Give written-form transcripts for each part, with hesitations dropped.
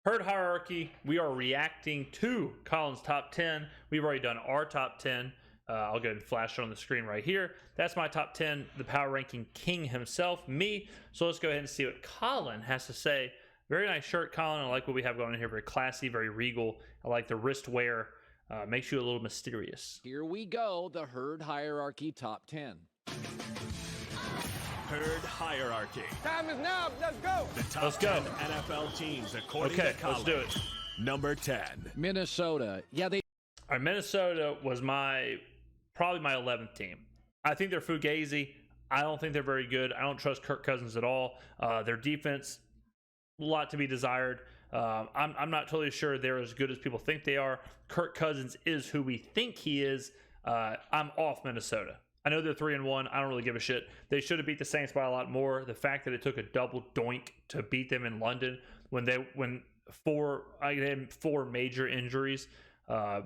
Herd hierarchy, we are reacting to Colin's top 10. We've already done our top 10. I'll go ahead and flash it on the screen right here. That's my top 10, the power ranking king himself, me. So let's go ahead and see what Colin has to say. Very nice shirt, Colin. I like what we have going on here. Very classy, very regal. I like the wrist wear. Makes you a little mysterious. Here we go, the herd hierarchy top 10. Herd hierarchy. Time is now. Let's go. The top Let's go. 10 NFL teams according Okay, to Colin. let's do it. Number 10. Minnesota. Yeah, they All right, Minnesota was probably my 11th team. I think they're fugazi. I don't think they're very good. I don't trust Kirk Cousins at all. Their defense, a lot to be desired. I'm not totally sure they're as good as people think they are. Kirk Cousins is who we think he is. I'm off Minnesota. I know they're 3-1. I don't really give a shit. They should have beat the Saints by a lot more. The fact that it took a double doink to beat them in London when they had four major injuries. I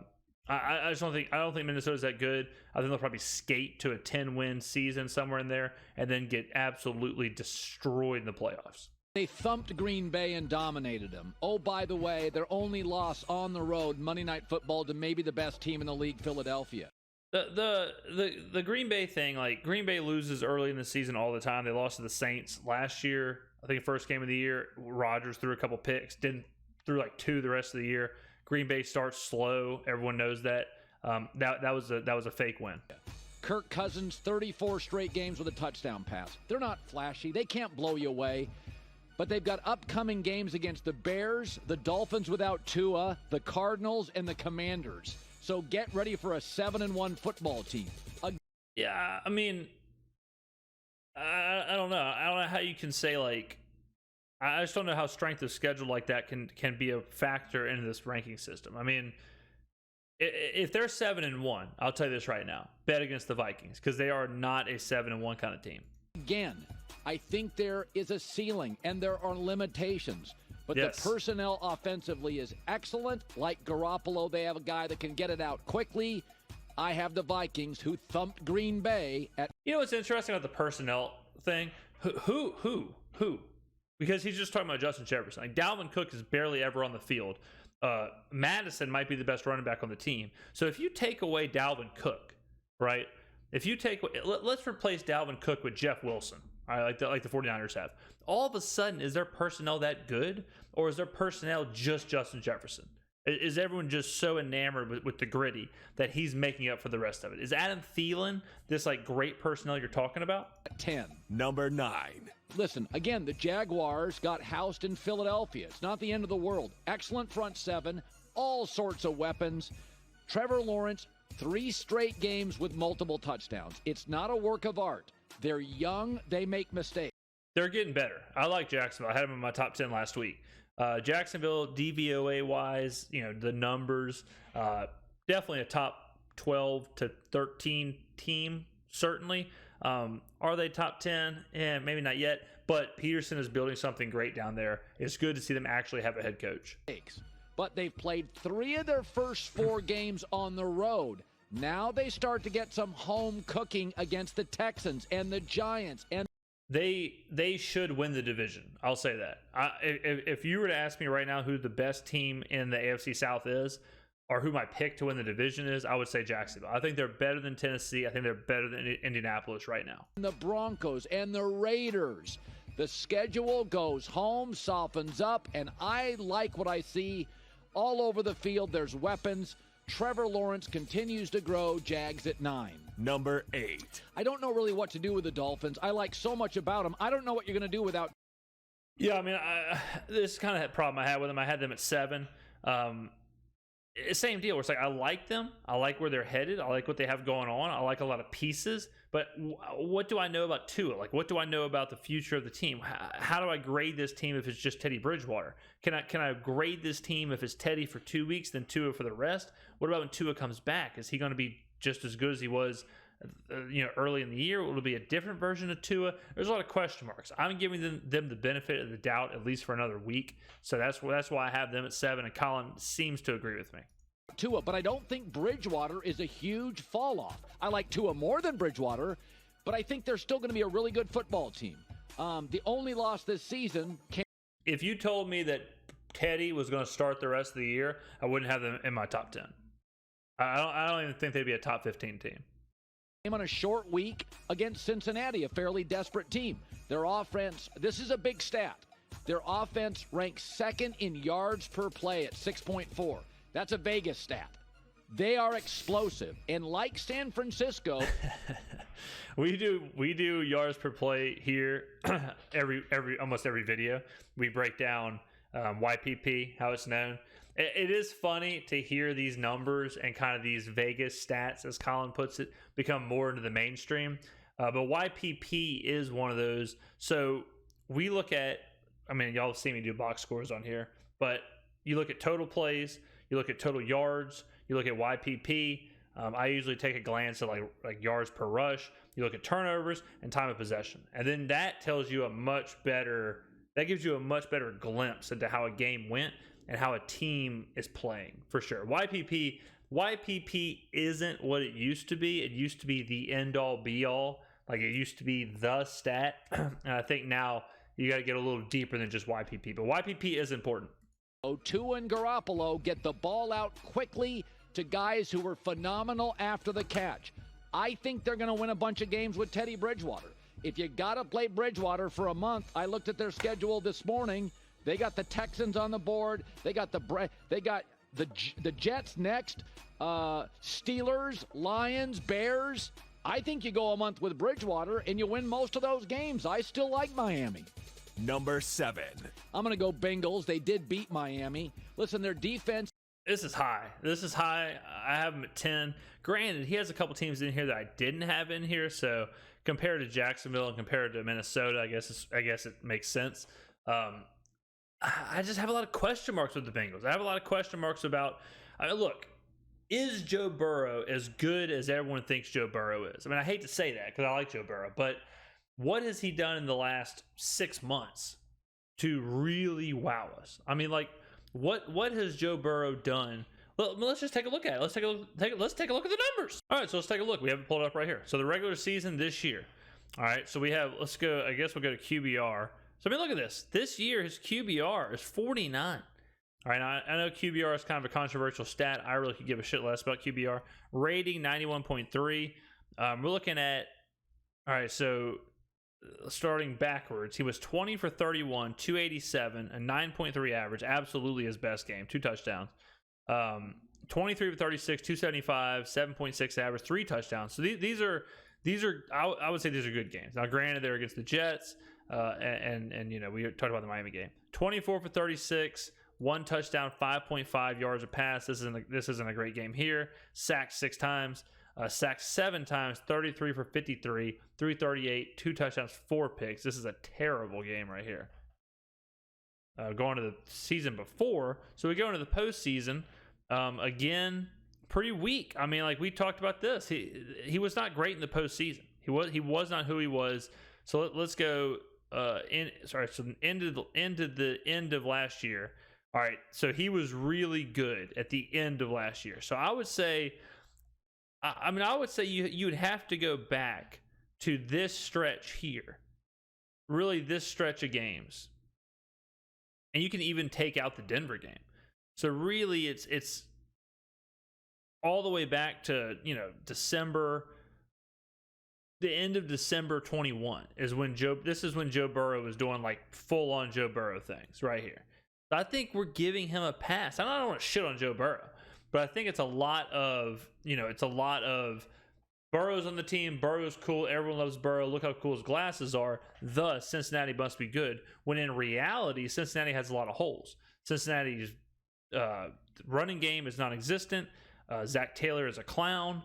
just don't think Minnesota's that good. I think they'll probably skate to a 10-win season somewhere in there and then get absolutely destroyed in the playoffs. They thumped Green Bay and dominated them. Oh, by the way, their only loss on the road, Monday Night Football, to maybe the best team in the league, Philadelphia. The Green Bay thing, like Green Bay loses early in the season all the time. They lost to the Saints last year. I think the first game of the year, Rodgers threw a couple picks, threw like 2 the rest of the year. Green Bay starts slow. Everyone knows that. That was a fake win. Kirk Cousins, 34 straight games with a touchdown pass. They're not flashy. They can't blow you away. But they've got upcoming games against the Bears, the Dolphins without Tua, the Cardinals, and the Commanders. So get ready for a 7-1 football team. Yeah, I mean, I don't know. I don't know how you can say, like, I just don't know how strength of schedule like that can be a factor in this ranking system. I mean, if they're 7-1, I'll tell you this right now: bet against the Vikings, because they are not a 7-1 kind of team. Again, I think there is a ceiling and there are limitations. But yes, the personnel offensively is excellent. Like Garoppolo, they have a guy that can get it out quickly. I have the Vikings, who thumped Green Bay at. You know what's interesting about the personnel thing? Who? Because he's just talking about Justin Jefferson. Like, Dalvin Cook is barely ever on the field. Madison might be the best running back on the team. So if you take away Dalvin Cook, right? Let's replace Dalvin Cook with Jeff Wilson. All right, like the 49ers have. All of a sudden, is their personnel that good? Or is their personnel just Justin Jefferson? Is everyone just so enamored with the gritty that he's making up for the rest of it? Is Adam Thielen this like great personnel you're talking about? 10. Number 9. Listen, again, the Jaguars got housed in Philadelphia. It's not the end of the world. Excellent front seven, all sorts of weapons. Trevor Lawrence, 3 straight games with multiple touchdowns. It's not a work of art. They're young. They make mistakes. They're getting better. I like Jacksonville. I had them in my top 10 last week. Jacksonville, DVOA-wise, the numbers, definitely a top 12 to 13 team, certainly. Are they top 10? Yeah, maybe not yet. But Peterson is building something great down there. It's good to see them actually have a head coach. But they've played 3 of their first 4 games on the road. Now they start to get some home cooking against the Texans and the Giants. And they should win the division. I'll say that. If you were to ask me right now who the best team in the AFC South is, or who my pick to win the division is, I would say Jacksonville. I think they're better than Tennessee. I think they're better than Indianapolis right now. The Broncos and the Raiders. The schedule goes home, softens up, and I like what I see all over the field. There's weapons. Trevor Lawrence continues to grow. Jags at 9. Number 8. I don't know really what to do with the Dolphins. I like so much about them. I don't know what you're going to do without. Yeah, I mean, this is kind of a problem I had with them. I had them at 7. Same deal where it's like I like them. I like where they're headed. I like what they have going on. I like a lot of pieces. But what do I know about Tua? Like, what do I know about the future of the team? How do I grade this team if it's just Teddy Bridgewater? Can I grade this team if it's Teddy for 2 weeks, then Tua for the rest? What about when Tua comes back? Is he going to be just as good as he was, early in the year? Will it be a different version of Tua? There's a lot of question marks. I'm giving them the benefit of the doubt at least for another week. So that's why I have them at 7, and Colin seems to agree with me. Tua, but I don't think Bridgewater is a huge fall off. I like Tua more than Bridgewater, but I think they're still going to be a really good football team. The only loss this season If you told me that Teddy was going to start the rest of the year, I wouldn't have them in my top 10. I don't even think they'd be a top 15 team. On a short week against Cincinnati, a fairly desperate team. Their offense, this is a big stat. Their offense ranks second in yards per play at 6.4. That's a Vegas stat. They are explosive, and like San Francisco, we do yards per play here almost every video. We break down YPP, how it's known. It is funny to hear these numbers and kind of these Vegas stats, as Colin puts it, become more into the mainstream. But YPP is one of those. So we look at, I mean, y'all see me do box scores on here, but you look at total plays, you look at total yards, you look at YPP. I usually take a glance at like yards per rush. You look at turnovers and time of possession. And then that tells you that gives you a much better glimpse into how a game went and how a team is playing, for sure. YPP isn't what it used to be. It used to be the end-all, be-all. Like, it used to be the stat. And I think now you got to get a little deeper than just YPP. But YPP is important. Tua and Garoppolo get the ball out quickly to guys who were phenomenal after the catch. I think they're going to win a bunch of games with Teddy Bridgewater. If you got to play Bridgewater for a month, I looked at their schedule this morning. They got the Texans on the board. They got the Jets next. Steelers, Lions, Bears. I think you go a month with Bridgewater and you win most of those games. I still like Miami. Number 7. I'm going to go Bengals. They did beat Miami. Listen, their defense. This is high. I have him at 10. Granted, he has a couple teams in here that I didn't have in here. So compared to Jacksonville and compared to Minnesota, I guess it makes sense. I just have a lot of question marks with the Bengals. I have a lot of question marks about, look, is Joe Burrow as good as everyone thinks Joe Burrow is? I mean, I hate to say that because I like Joe Burrow, but what has he done in the last 6 months to really wow us? I mean, like, what has Joe Burrow done? Well, let's just take a look at it. Let's take a look at the numbers. All right, so let's take a look. We have it pulled up right here. So the regular season this year. All right, so we have, let's go, I guess we'll go to QBR. So, I mean, look at this. This year, his QBR is 49. All right, I know QBR is kind of a controversial stat. I really could give a shit less about QBR. Rating, 91.3. We're looking at, all right, so starting backwards, he was 20 for 31, 287, a 9.3 average. Absolutely his best game. 2 touchdowns. 23 for 36, 275, 7.6 average, 3 touchdowns. So these are I would say these are good games. Now, granted, they're against the Jets. And you know, we talked about the Miami game. 24 for 36, 1 touchdown, 5.5 yards a pass. This isn't a great game here. Sacked 6 times, sacked 7 times, 33 for 53, 338, 2 touchdowns, 4 picks. This is a terrible game right here. Going to the season before, so we go into the postseason. Again, pretty weak. I mean, like we talked about this. He was not great in the postseason. He was not who he was. So let's go. So the end of last year. All right, so he was really good at the end of last year. So I would say, you would have to go back to this stretch here, really this stretch of games, and you can even take out the Denver game. So really, it's all the way back to December. The end of December 21 is when Joe Burrow was doing like full on Joe Burrow things right here. So I think we're giving him a pass. I don't want to shit on Joe Burrow, but I think it's a lot of Burrow's on the team. Burrow's cool. Everyone loves Burrow. Look how cool his glasses are. Thus, Cincinnati must be good. When in reality, Cincinnati has a lot of holes. Cincinnati's running game is non-existent. Zach Taylor is a clown.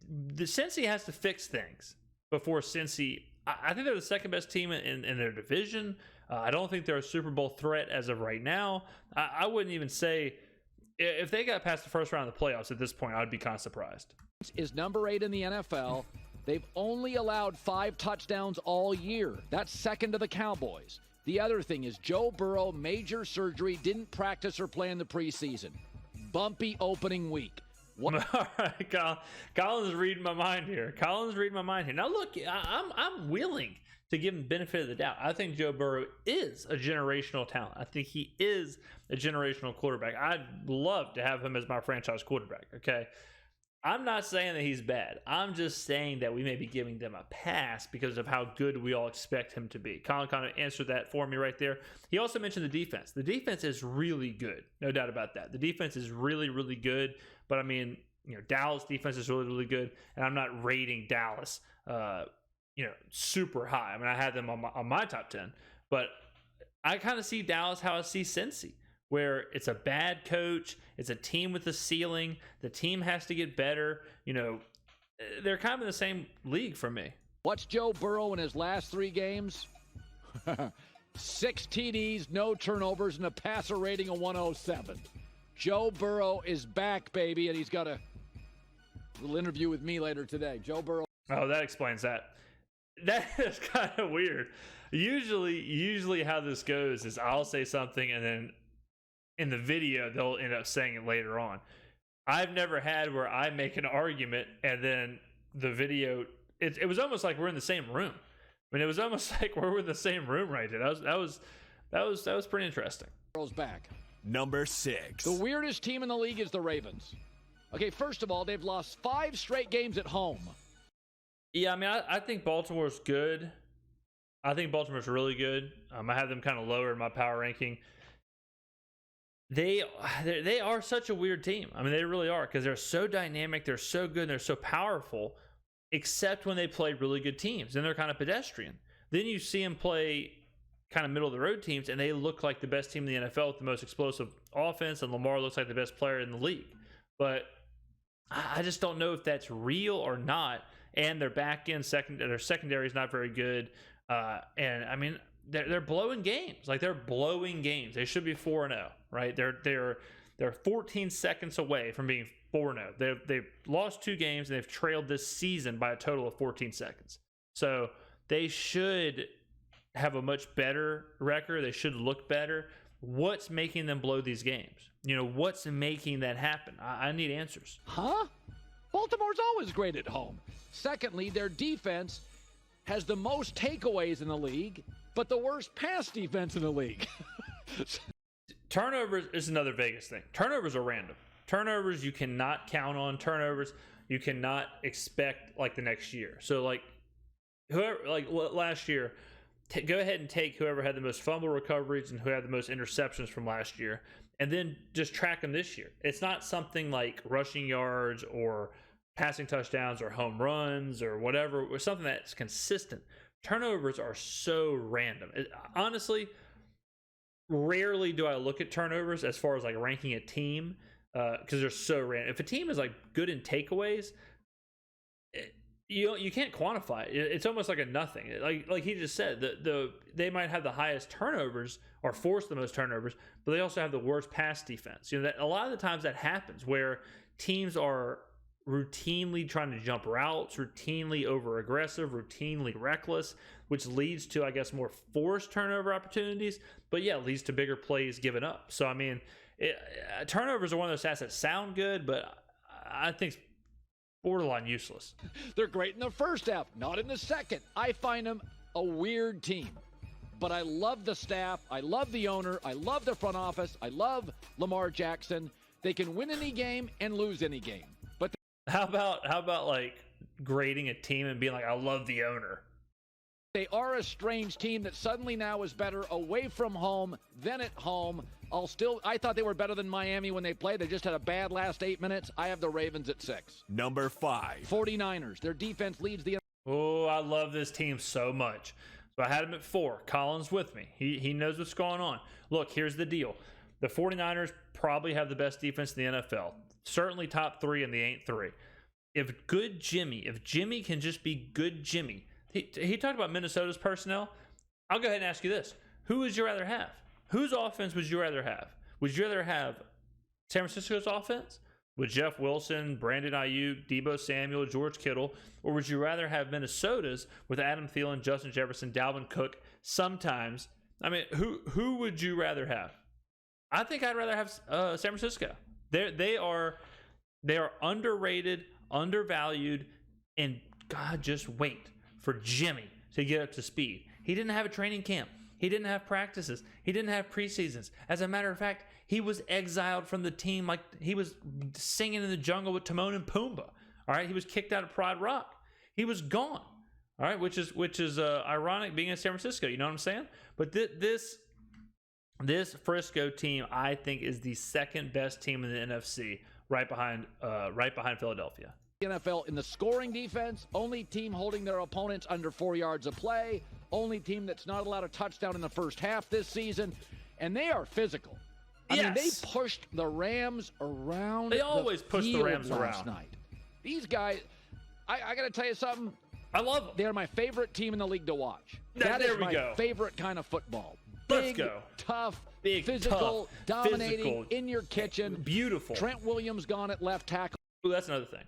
The Cincy has to fix things before Cincy. I think they're the second best team in their division. I don't think they're a Super Bowl threat as of right now. I wouldn't even say if they got past the first round of the playoffs at this point, I'd be kind of surprised. Is number 8 in the NFL. They've only allowed 5 touchdowns all year. That's second to the Cowboys. The other thing is Joe Burrow, major surgery, didn't practice or play in the preseason. Bumpy opening week. All right, Colin's reading my mind here. Now, look, I'm willing to give him benefit of the doubt. I think Joe Burrow is a generational talent. I think he is a generational quarterback. I'd love to have him as my franchise quarterback, okay? I'm not saying that he's bad. I'm just saying that we may be giving them a pass because of how good we all expect him to be. Colin kind of answered that for me right there. He also mentioned the defense. The defense is really good. No doubt about that. The defense is really, really good. But, I mean, Dallas defense is really, really good. And I'm not rating Dallas, super high. I mean, I had them on my top 10. But I kind of see Dallas how I see Cincy, where it's a bad coach, it's a team with a ceiling, the team has to get better. They're kind of in the same league for me. What's Joe Burrow in his last 3 games? 6 TDs, no turnovers, and a passer rating of 107. Joe Burrow is back, baby, and he's got a little interview with me later today. Joe Burrow. Oh, that explains that. That is kind of weird. Usually how this goes is I'll say something and then in the video they'll end up saying it later on. I've never had where I make an argument and then the video, it was almost like we're in the same room. I mean, it was almost like we're in the same room right there. That was pretty interesting. Burrow's back. Number 6. The weirdest team in the league is the Ravens. Okay, first of all, they've lost 5 straight games at home. Yeah, I mean, I think Baltimore's good. I think Baltimore's really good. I have them kind of lower in my power ranking. They are such a weird team. I mean, they really are, because they're so dynamic, they're so good, and they're so powerful, except when they play really good teams. Then they're kind of pedestrian. Then you see them play kind of middle-of-the-road teams, and they look like the best team in the NFL with the most explosive offense, and Lamar looks like the best player in the league. But I just don't know if that's real or not. And their back end their secondary is not very good. And I mean, they're blowing games. Like, they're blowing games. They should be 4-0, right? They're 14 seconds away from being 4-0. They've lost 2 games and they've trailed this season by a total of 14 seconds. So they should have a much better record. They should look better. What's making them blow these games? What's making that happen? I need answers. Huh? Baltimore's always great at home. Secondly, their defense has the most takeaways in the league, but the worst pass defense in the league. Turnovers is another Vegas thing. Turnovers are random. Turnovers you cannot count on. Turnovers you cannot expect like the next year. So last year, go ahead and take whoever had the most fumble recoveries and who had the most interceptions from last year, and then just track them this year. It's not something like rushing yards or passing touchdowns or home runs or whatever, or something that's consistent. Turnovers are so random. Honestly, rarely do I look at turnovers as far as like ranking a team, because they're so random. If a team is like good in takeaways, you can't quantify it. It's almost like a nothing. Like he just said, they might have the highest turnovers or force the most turnovers, but they also have the worst pass defense. That a lot of the times that happens where teams are routinely trying to jump routes, routinely over aggressive, routinely reckless, which leads to, I guess, more forced turnover opportunities. But yeah, it leads to bigger plays given up. So I mean, turnovers are one of those stats that sound good, but I think borderline useless. They're great in the first half, not in the second. I find them a weird team. But I love the staff. I love the owner. I love the front office. I love Lamar Jackson. They can win any game and lose any game. But how about like grading a team and being like, I love the owner? They are a strange team that suddenly now is better away from home than at home. I thought they were better than Miami when they played. They just had a bad last 8 minutes. I have the Ravens at 6. Number 5. 49ers. Their defense leads the... Oh, I love this team so much. So I had him at 4. Colin's with me. He knows what's going on. Look, here's the deal. The 49ers probably have the best defense in the NFL. Certainly top 3, and they ain't 3. If Jimmy can just be good Jimmy. He talked about Minnesota's personnel. I'll go ahead and ask you this. Who would you rather have? Whose offense would you rather have? Would you rather have San Francisco's offense with Jeff Wilson, Brandon Ayuk, Deebo Samuel, George Kittle, or would you rather have Minnesota's with Adam Thielen, Justin Jefferson, Dalvin Cook sometimes? I mean, who would you rather have? I think I'd rather have San Francisco. They are underrated, undervalued, and God, just wait for Jimmy to get up to speed. He didn't have a training camp. He didn't have practices. He didn't have preseasons. As a matter of fact, he was exiled from the team like he was singing in the jungle with Timon and Pumbaa. All right, he was kicked out of Pride Rock. He was gone. All right, which is ironic being in San Francisco. You know what I'm saying? But this Frisco team, I think, is the second best team in the NFC, right behind Philadelphia. NFL in the scoring defense, only team holding their opponents under 4 yards of play, only team that's not allowed a touchdown in the first half this season, and they are physical. I mean, they pushed the Rams around. They always push the Rams last around. night. These guys, I got to tell you something. I love them. They're my favorite team in the league to watch. There That is we my go. favorite kind of football. Let's Big, go. Tough, Big, physical, tough, dominating, in your kitchen. Beautiful. Trent Williams gone at left tackle. Ooh, that's another thing.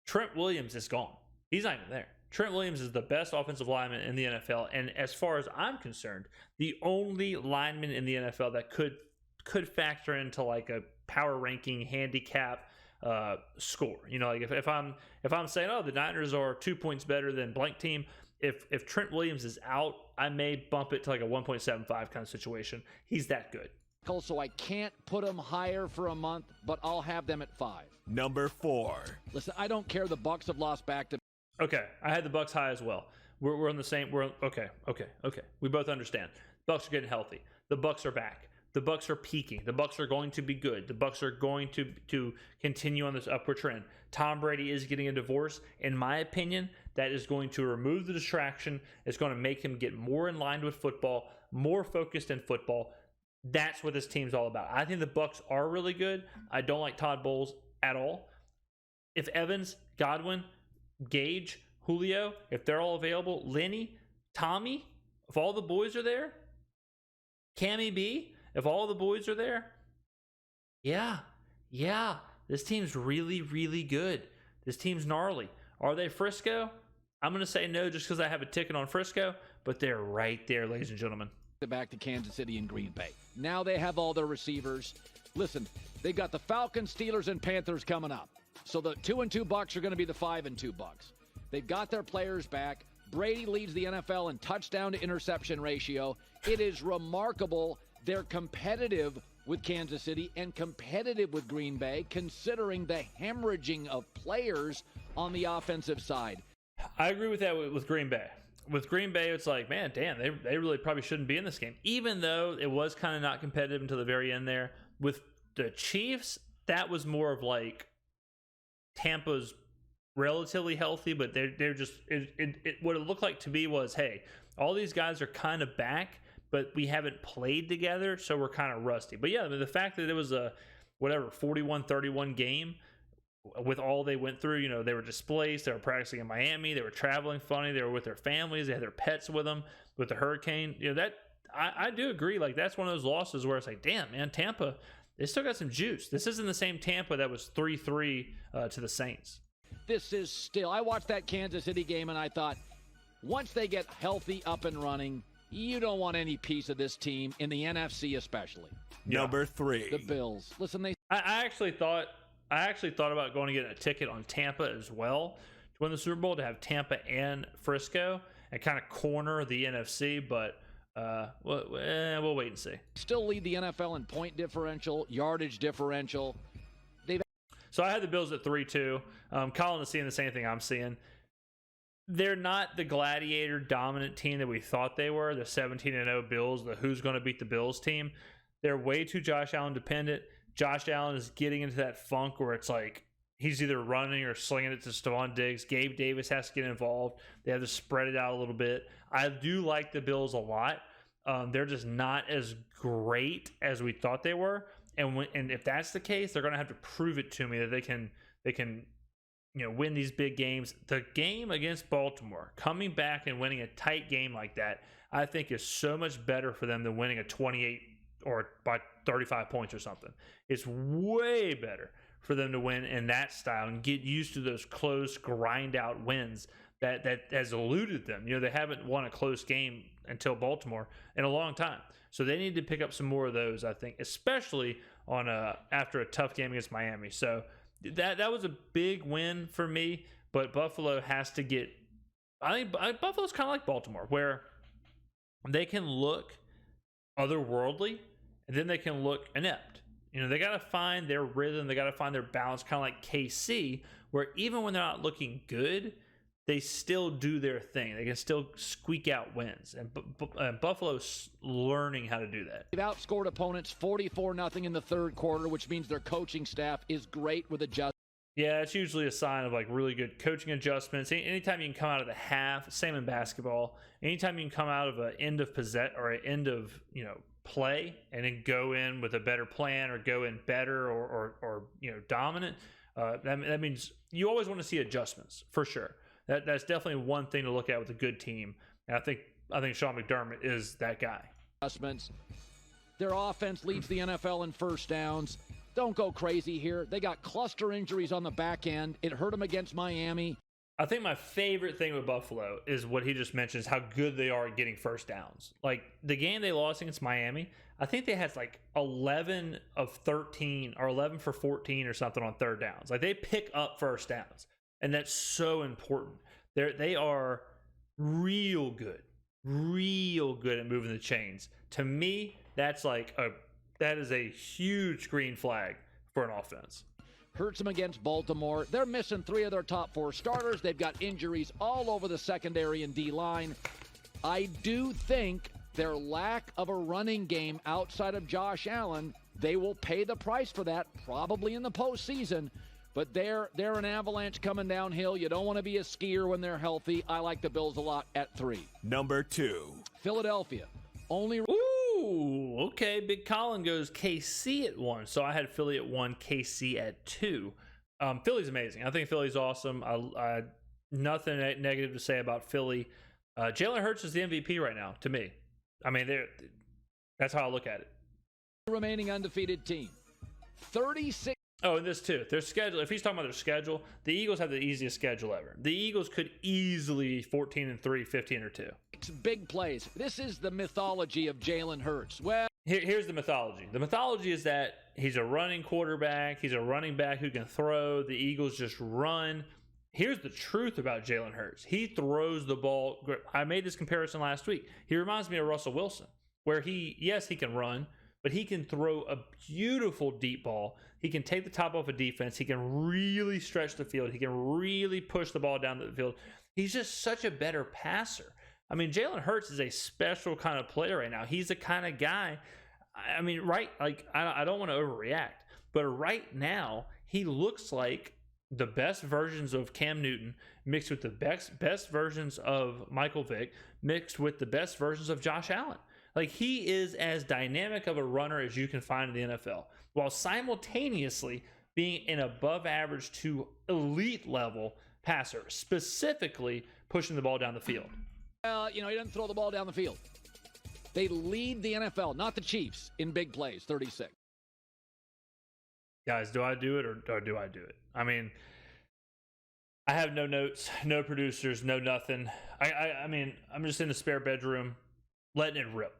Trent Williams is gone. He's not even there. Trent Williams is the best offensive lineman in the NFL, and as far as I'm concerned, the only lineman in the NFL that could factor into like a power ranking handicap score. You know, like if I'm saying, oh, the Niners are 2 points better than blank team, if Trent Williams is out, I may bump it to like a 1.75 kind of situation. He's that good. So I can't put them higher for a month, but I'll have them at 5. Number 4. Listen, I don't care. The Bucs have lost back to. Okay, I had the Bucs high as well. We're on the same. Okay. We both understand. Bucs are getting healthy. The Bucs are back. The Bucs are peaking. The Bucs are going to be good. The Bucs are going to continue on this upward trend. Tom Brady is getting a divorce. In my opinion, that is going to remove the distraction. It's going to make him get more in line with football, more focused in football. That's what this team's all about. I think the Bucs are really good. I don't like Todd Bowles at all. If Evans, Godwin, Gage, Julio, if they're all available, Lenny, Tommy, if all the boys are there, Cammy B, if all the boys are there, yeah, this team's really, really good. This team's gnarly. Are they Frisco? I'm going to say no just because I have a ticket on Frisco, but they're right there, ladies and gentlemen. Back to Kansas City and Green Bay. Now they have all their receivers. Listen, they've got the Falcons, Steelers, and Panthers coming up. So the 2-2 Bucs are going to be the 5-2 Bucs. They've got their players back. Brady leads the NFL in touchdown to interception ratio. It is remarkable. They're competitive with Kansas City and competitive with Green Bay, considering the hemorrhaging of players on the offensive side. I agree with that with Green Bay. With Green Bay, it's like, man, damn, they really probably shouldn't be in this game. Even though it was kind of not competitive until the very end there. With the Chiefs, that was more of like Tampa's relatively healthy, but they're just what it looked like to me was, hey, all these guys are kind of back, but we haven't played together, so we're kind of rusty. But yeah, the fact that it was a 41-31 game with all they went through, you know, they were displaced, they were practicing in Miami, they were traveling funny, they were with their families, they had their pets with them with the hurricane. You know, that I do agree, like that's one of those losses where it's like, damn, man, Tampa, they still got some juice. This isn't the same Tampa that was 3-3 to the Saints. This is still, I watched that Kansas City game and I thought, once they get healthy, up and running, you don't want any piece of this team, in the NFC especially. Number 3. The Bills. Listen, I actually thought about going to get a ticket on Tampa as well to win the Super Bowl, to have Tampa and Frisco and kind of corner the NFC, but we'll wait and see. Still lead the NFL in point differential, yardage differential. So I had the Bills at 3-2. Colin is seeing the same thing I'm seeing. They're not the gladiator dominant team that we thought they were, the 17-0 Bills, the who's going to beat the Bills team. They're way too Josh Allen dependent. Josh Allen is getting into that funk where it's like he's either running or slinging it to Stephon Diggs. Gabe Davis has to get involved. They have to spread it out a little bit. I do like the Bills a lot. They're just not as great as we thought they were. And if that's the case, they're going to have to prove it to me that they can win these big games. The game against Baltimore, coming back and winning a tight game like that, I think is so much better for them than winning a 28 or by 35 points or something. It's way better for them to win in that style and get used to those close, grind out wins that has eluded them. You know, they haven't won a close game until Baltimore in a long time. So they need to pick up some more of those, I think, especially on after a tough game against Miami. So that was a big win for me, but Buffalo has to get I think Buffalo's kind of like Baltimore, where they can look otherworldly and then they can look inept. They got to find their rhythm. They got to find their balance, kind of like KC, where even when they're not looking good, they still do their thing. They can still squeak out wins. And Buffalo's learning how to do that. They've outscored opponents 44-0 in the third quarter, which means their coaching staff is great with adjustments. Yeah, it's usually a sign of like really good coaching adjustments. Anytime you can come out of the half, same in basketball. Anytime you can come out of an end of or an end of play and then go in with a better plan or go in better or dominant, that means you always want to see adjustments for sure. That's definitely one thing to look at with a good team. And I think Sean McDermott is that guy. Adjustments. Their offense leads the NFL in first downs. Don't go crazy here. They got cluster injuries on the back end. It hurt them against Miami. I think my favorite thing with Buffalo is what he just mentioned, is how good they are at getting first downs. Like the game they lost against Miami, I think they had like 11 of 13 or 11 for 14 or something on third downs. Like they pick up first downs, and that's so important. They are real good at moving the chains. To me, that is a huge green flag for an offense. Hurts them against Baltimore. They're missing 3 of their top 4 starters. They've got injuries all over the secondary and D-line. I do think their lack of a running game outside of Josh Allen, they will pay the price for that probably in the postseason. But they're an avalanche coming downhill. You don't want to be a skier when they're healthy. I like the Bills a lot at 3. Number 2. Philadelphia. Only... Ooh, okay. Big Colin goes KC at 1. So I had Philly at 1, KC at 2. Philly's amazing. I think Philly's awesome. I nothing negative to say about Philly. Jalen Hurts is the MVP right now, to me. I mean, that's how I look at it. Remaining undefeated team. 36. Oh, and this too. Their schedule, if he's talking about their schedule, the Eagles have the easiest schedule ever. The Eagles could easily 14-3, 15-2. Big plays. This is the mythology of Jalen Hurts. Well, here's the mythology. The mythology is that he's a running quarterback. He's a running back who can throw. The Eagles just run. Here's the truth about Jalen Hurts. He throws the ball. I made this comparison last week. He reminds me of Russell Wilson, where he can run, but he can throw a beautiful deep ball. He can take the top off a defense. He can really stretch the field. He can really push the ball down the field. He's just such a better passer. I mean, Jalen Hurts is a special kind of player right now. He's the kind of guy, I mean, I don't want to overreact, but right now, he looks like the best versions of Cam Newton mixed with the best versions of Michael Vick mixed with the best versions of Josh Allen. Like, he is as dynamic of a runner as you can find in the NFL, while simultaneously being an above average to elite level passer, specifically pushing the ball down the field. He doesn't throw the ball down the field. They lead the NFL, not the Chiefs, in big plays, 36. Guys, do I do it or do I do it? I mean, I have no notes, no producers, no nothing. I mean, I'm just in the spare bedroom, letting it rip.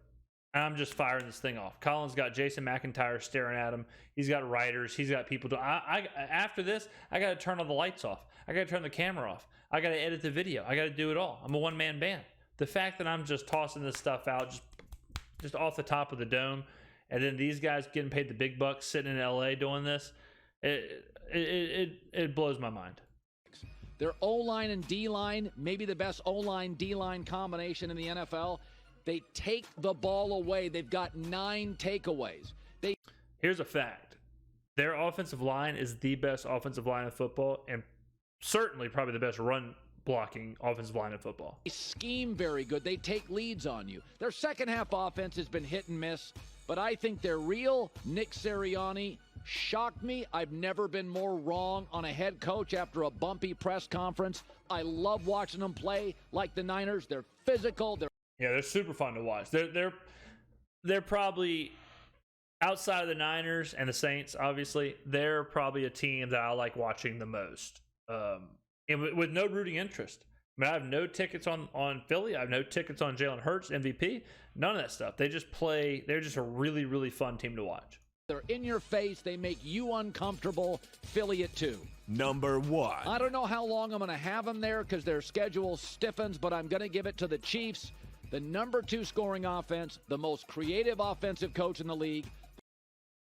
And I'm just firing this thing off. Colin's got Jason McIntyre staring at him. He's got writers. He's got people. After this, I got to turn all the lights off. I got to turn the camera off. I got to edit the video. I got to do it all. I'm a one-man band. The fact that I'm just tossing this stuff out just off the top of the dome, and then these guys getting paid the big bucks sitting in LA doing this, it blows my mind. Their O-line and D-line, maybe the best O-line, D-line combination in the NFL. They take the ball away. They've got 9 takeaways. Here's a fact. Their offensive line is the best offensive line in football, and certainly probably the best run blocking offensive line in football. They scheme very good. They take leads on you. Their second half offense has been hit and miss, but I think they're real. Nick Sirianni shocked me. I've never been more wrong on a head coach after a bumpy press conference. I love watching them play like the Niners. They're physical. They're super fun to watch. They're probably, outside of the Niners and the Saints, obviously, they're probably a team that I like watching the most. And with no rooting interest. I mean, I have no tickets on Philly. I have no tickets on Jalen Hurts, MVP. None of that stuff. They just play. They're just a really, really fun team to watch. They're in your face. They make you uncomfortable. Philly at 2. Number 1. I don't know how long I'm going to have them there because their schedule stiffens, but I'm going to give it to the Chiefs. The number 2 scoring offense, the most creative offensive coach in the league.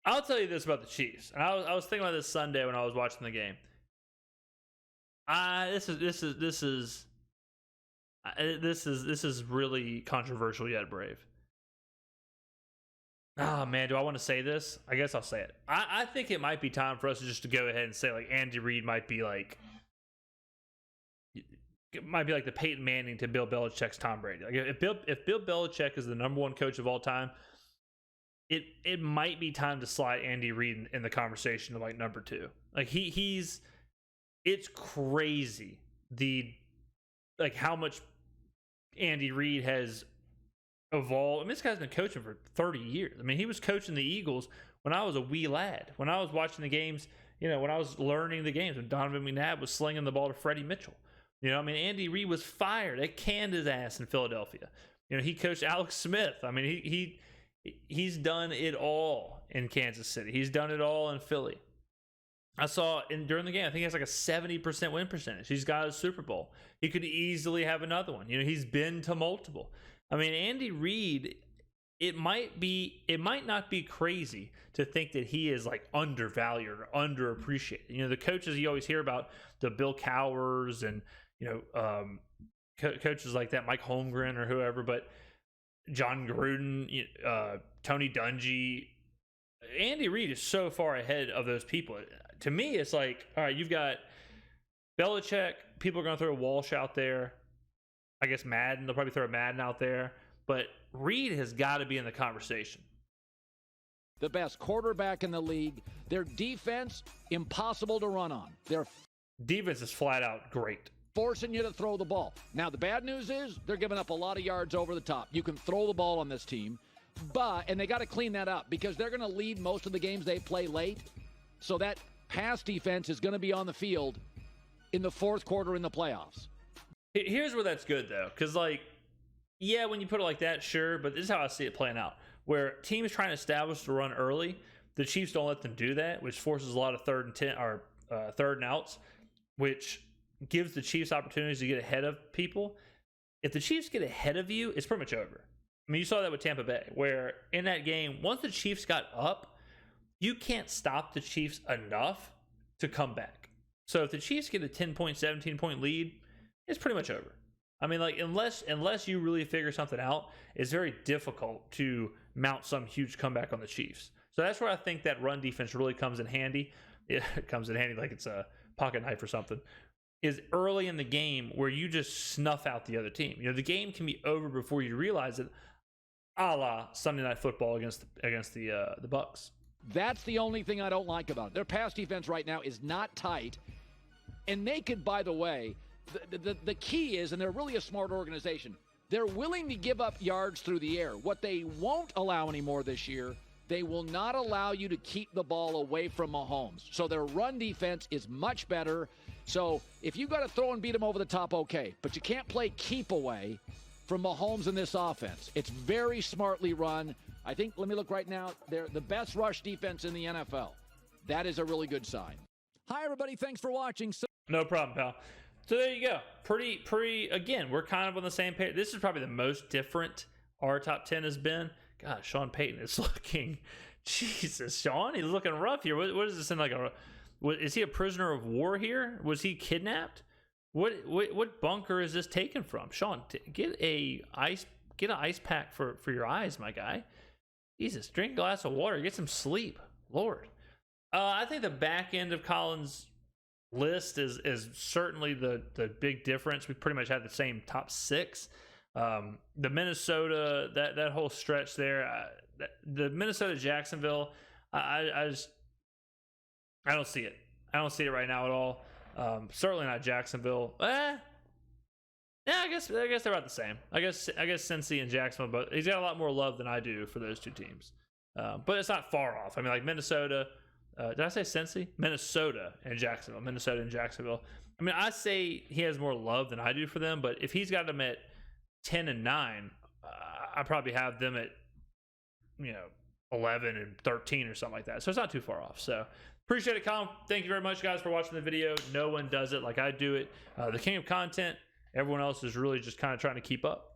I'll tell you this about the Chiefs. And I was thinking about this Sunday when I was watching the game. This is really controversial yet brave. Oh man, do I want to say this? I guess I'll say it. I think it might be time for us just to go ahead and say like Andy Reid might be like the Peyton Manning to Bill Belichick's Tom Brady. Like if Bill Belichick is the number 1 coach of all time, it might be time to slide Andy Reid in the conversation to like number 2. Like it's crazy like how much Andy Reid has evolved. I mean, this guy's been coaching for 30 years. I mean, he was coaching the Eagles when I was a wee lad. When I was watching the games, when I was learning the games, when Donovan McNabb was slinging the ball to Freddie Mitchell. I mean, Andy Reid was fired. They canned his ass in Philadelphia. He coached Alex Smith. I mean, he's done it all in Kansas City. He's done it all in Philly. I saw during the game, I think he has like a 70% win percentage. He's got a Super Bowl. He could easily have another one. He's been to multiple. I mean, Andy Reid, it might not be crazy to think that he is like undervalued or underappreciated. The coaches you always hear about, the Bill Cowhers and coaches like that, Mike Holmgren or whoever, but John Gruden, Tony Dungy, Andy Reid is so far ahead of those people. To me, it's like, all right, you've got Belichick. People are going to throw Walsh out there. I guess Madden. They'll probably throw Madden out there. But Reid has got to be in the conversation. The best quarterback in the league. Their defense, impossible to run on. Their defense is flat out great. Forcing you to throw the ball. Now, the bad news is they're giving up a lot of yards over the top. You can throw the ball on this team. And they got to clean that up because they're going to lead most of the games they play late. So that pass defense is going to be on the field in the 4th quarter in the playoffs. Here's where that's good, though. Because, when you put it like that, sure. But this is how I see it playing out. Where teams trying to establish the run early, the Chiefs don't let them do that, which forces a lot of third and outs, which gives the Chiefs opportunities to get ahead of people. If the Chiefs get ahead of you, it's pretty much over. I mean, you saw that with Tampa Bay, where in that game, once the Chiefs got up, you can't stop the Chiefs enough to come back. So if the Chiefs get a 10-point, 17-point lead, it's pretty much over. I mean, unless you really figure something out, it's very difficult to mount some huge comeback on the Chiefs. So that's where I think that run defense really comes in handy. It comes in handy like it's a pocket knife or something. Is early in the game where you just snuff out the other team. The game can be over before you realize it, a la Sunday Night Football against the Bucs. That's the only thing I don't like about it. Their pass defense right now is not tight. And they could, by the way, the key is, and they're really a smart organization, they're willing to give up yards through the air. What they won't allow anymore this year, they will not allow you to keep the ball away from Mahomes. So their run defense is much better. So if you got to throw and beat them over the top, okay. But you can't play keep away from Mahomes in this offense. It's very smartly run. I think, let me look right now, they're the best rush defense in the NFL. That is a really good sign. Hi, everybody. Thanks for watching. No problem, pal. So there you go. Pretty, again, we're kind of on the same page. This is probably the most different our top 10 has been. God, Sean Payton is looking, Jesus, Sean, he's looking rough here. What is this in like is he a prisoner of war here? Was he kidnapped? What bunker is this taken from? Sean, get an ice pack for your eyes, my guy. Jesus, drink a glass of water, get some sleep. Lord. I think the back end of Colin's list is certainly the big difference. We pretty much had the same top 6. The Minnesota, that whole stretch there, the Minnesota Jacksonville, I don't see it. I don't see it right now at all. Certainly not Jacksonville. Yeah, I guess they're about the same. I guess Cincy and Jacksonville, but he's got a lot more love than I do for those two teams. But it's not far off. I mean, like Minnesota. Did I say Cincy? Minnesota and Jacksonville. I mean, I say he has more love than I do for them, but if he's got them at 10 and 9, I probably have them at 11 and 13 or something like that. So it's not too far off. So appreciate it, Colin. Thank you very much, guys, for watching the video. No one does it like I do it. The king of content. Everyone else is really just kind of trying to keep up.